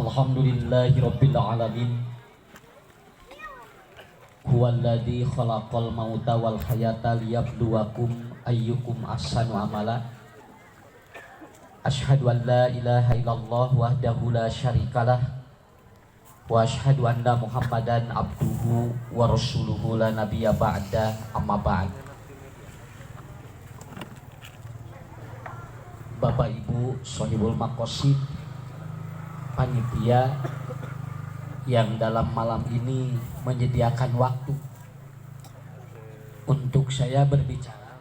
Alhamdulillahirabbil alamin. Huwallazi khalaqal mauta wal hayata liyabluwakum ayyukum ahsanu amala. Asyhadu an la ilaha illallah wahdahu la syarikalah wa asyhadu anna Muhammadan abduhu wa rasuluhu la nabiyya ba'da, amma ba'd. Bapak Ibu Shahibul Maqasid, panitia yang dalam malam ini menyediakan waktu untuk saya berbicara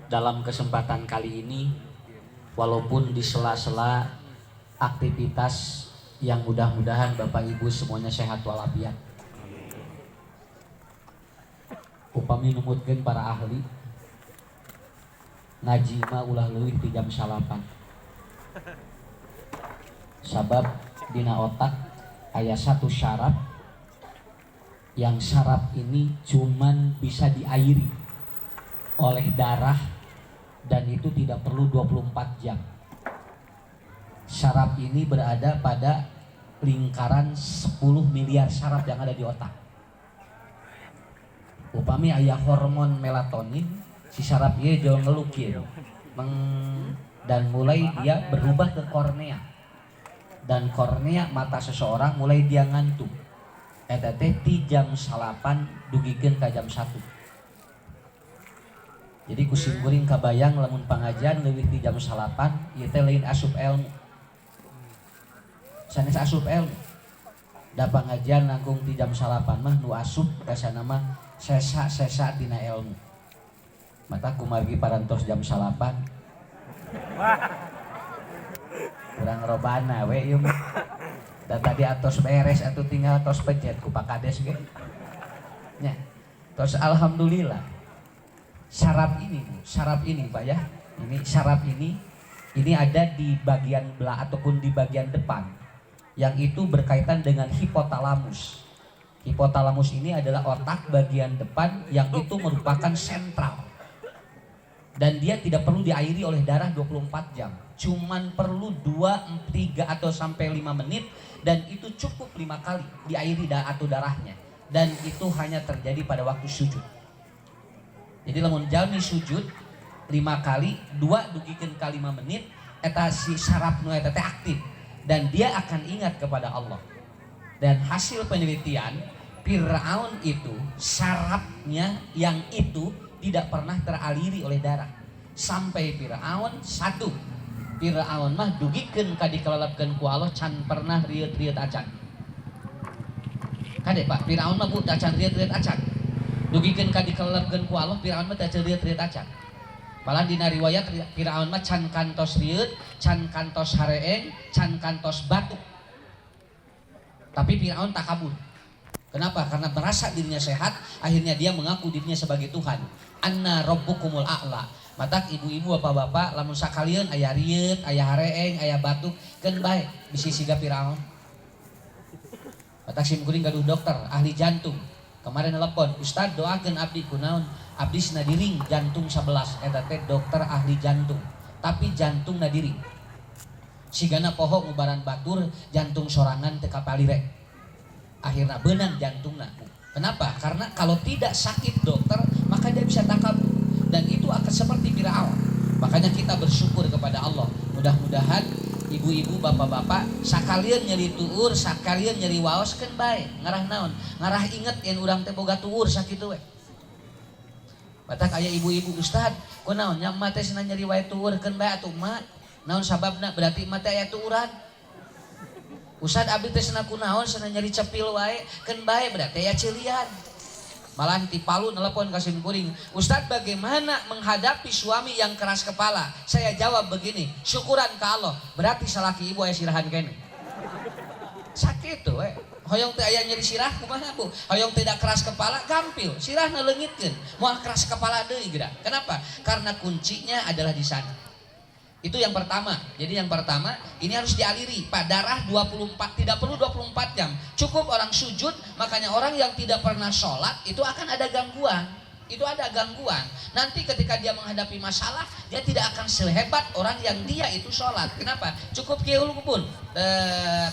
dalam kesempatan kali ini, walaupun di sela-sela aktivitas yang mudah-mudahan Bapak Ibu semuanya sehat walafiat. Upami numutkeun para ahli ngaji mah ulah leuwih ti jam 8. Sabab dina otak aya satu syarat, yang syarat ini cuman bisa diairi oleh darah dan itu tidak perlu 24 jam. Syaraf ini berada pada lingkaran 10 miliar syaraf yang ada di otak. Upami aya hormon melatonin, si syaraf ieu jauh ngelukir dan mulai dia berubah ke kornea. Dan kornea mata seseorang mulai dia ngantuk. Eta teh ti jam 8 dugikeun ka jam 1. Jadi kusim kuring kabayang lamun pangajian leuwih ti jam 8 ieu teh lain asup ilmu. Sanes asup ilmu. Da pangajian nanggung ti jam 8 mah nu asup biasana mah sesa-sesa tina ilmu. Mata kumargi parantos jam 8. Kurang robana we ieu. Dan tadi atos beres atuh tinggal tos pejet ku Pak Kades ge. Nya. Tos alhamdulillah. Syaraf ini Pak ya. Ini syaraf ini ada di bagian belah ataupun di bagian depan. Yang itu berkaitan dengan hipotalamus. Hipotalamus ini adalah otak bagian depan yang itu merupakan sentral. Dan dia tidak perlu diairi oleh darah 24 jam. Cuman perlu 2, 3 atau sampai 5 menit dan itu cukup 5 kali diairi atau darahnya. Dan itu hanya terjadi pada waktu sujud. Jadi lamun jalmi sujud 5 kali, 2 dugikeun ka 5 menit, eta si syaraf nu eta teh aktif dan dia akan ingat kepada Allah. Dan hasil penelitian Firaun itu syarafnya yang itu tidak pernah teraliri oleh darah. Sampai Firaun Firaun mah dugikeun ka dikelalapkeun ku Allah can pernah rieuh-rieuh acan. Kade Pak, Firaun mah buta can rieuh-rieuh acan. Dugikeun ka dikelalapkeun ku Allah, Firaun mah teu rieuh-rieuh acan. Malah dina riwayat Firaun mah can kantos rieuh, can kantos hareeng, can kantos batuk. Tapi Firaun takabur. Kenapa? Karena merasa dirinya sehat, akhirnya dia mengaku dirinya sebagai Tuhan. Anna rabbukumul a'la. Matak ibu-ibu bapak-bapak lamun sakalian aya rieuh, aya hareeng, aya batuk, keun bae bisi siga Firaun. Matak sim kuring gaduh dokter ahli jantung. Kemarin telepon, "Ustad doakeun abdi kunaon?" Abdi sina diring jantung 11, eta teh dokter ahli jantung. Tapi jantung na diring. Sigana poho ngubaran batur, jantung sorangan teu kapalire. Akhirnya benang jantungnya. Kenapa? Karena kalau tidak sakit dokter maka dia bisa takabur dan itu akan seperti Firaun. Makanya kita bersyukur kepada Allah. Mudah-mudahan ibu-ibu, bapak-bapak sakalian nyeri tuur, sakalian nyeri waos keun bae. Ngarah naon? Ngarah inget yen urang teh boga tuur sakitu we. Batak aya ibu-ibu, "Ustad, kunaon nya mah teh cenah nyeri wae tuur keun bae atuh mah." Naon sababna? Berarti mah teh aya tuuran. Ustad abdi teh cenah kunaon cenah nyeri cepil wae keun bae berarti aya cilian. Malah ti Palu nelpon ka sim kuring, "Ustad, bagaimana menghadapi suami yang keras kepala?" Saya jawab begini, "Syukuran ka Allah, berarti salaki ibu aya sirahan kene." Sakit tuh we. Hoyong teh aya nyeri sirah kumaha Bu? Hoyong tidak keras kepala gampil, sirahna leungitkeun. Moal keras kepala deui geura. Kenapa? Karena kuncinya adalah di sana. Itu yang pertama. Jadi yang pertama ini harus dialiri. Pak, darah 24 tidak perlu 24 jam. Cukup orang sujud, makanya orang yang tidak pernah sholat itu akan ada gangguan. itu ada gangguan. Nanti ketika dia menghadapi masalah, dia tidak akan sehebat orang yang dia itu sholat. Kenapa? Cukup kieu pun.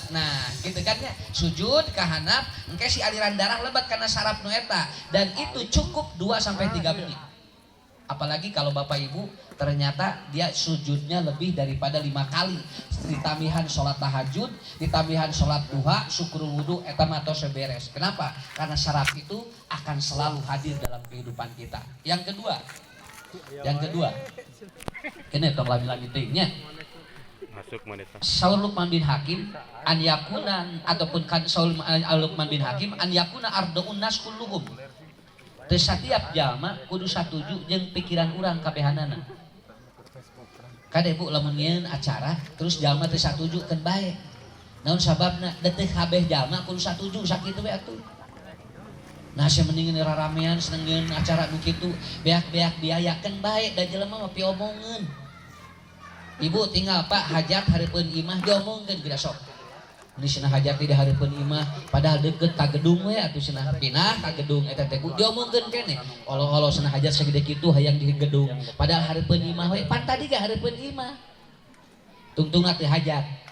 Nah, gitu kan ya. Sujud kahanap, engke si aliran darah lebat karena saraf nu eta, dan itu cukup 2 sampai 3 menit. Apalagi kalau Bapak Ibu ternyata dia sujudnya lebih daripada 5 kali, ditamihan sholat tahajud, ditamihan sholat duha, syukurul wudu, eta mah tos beres. Kenapa? Karena saraf itu akan selalu hadir dalam kehidupan kita. Yang kedua, kene tong lami-lami teuingnya. Masuk maneta. Saul Luqman bin Hakim an yakunan ataupun kan Saul Luqman bin Hakim an yakuna ardaun nas kulluhum. Teu satiap jalma kudu satuju jeung pikiran urang kabehanana. Kade Bu lamun ngieun acara terus jalma teu satuju keun bae. Naon sababna? Da teu kabeh jalma kudu satuju sakitu we atuh. Nah sia mendingan raramean senengkeun acara nu kitu, beak-beak biaya keun bae da jelema mah piomongeun. Ibu tinggal Pak hajat hareupeun imah diomongkeun geura sok. Ini cenah hajat di hareupeun imah padahal deukeut ka gedung we atuh cenah pinah ka gedung eta teh diomongkeun keneh. Olo-olo cenah hajat sagede kitu hayang di gedung padahal hareupeun imah we pan tadi ge hareupeun imah. Tungtungna teh hajat.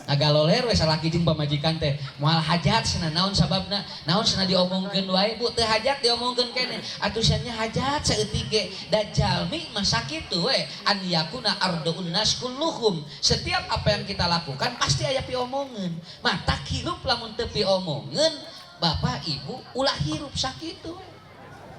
Agaloler we salaki jeung pamajikan teh moal hajat cenah naon sababna? Naon cenah diomongkeun wae Bu teu hajat diomongkeun keneh. Atuh cenah hajat saeutik ge da jalmi mah sakitu we an yakuna ardaun nas kulluhum. Setiap apa yang kita lakukan pasti aya piomongeun. Mah tak hirup lamun teu piomongeun Bapak Ibu ulah hirup sakitu.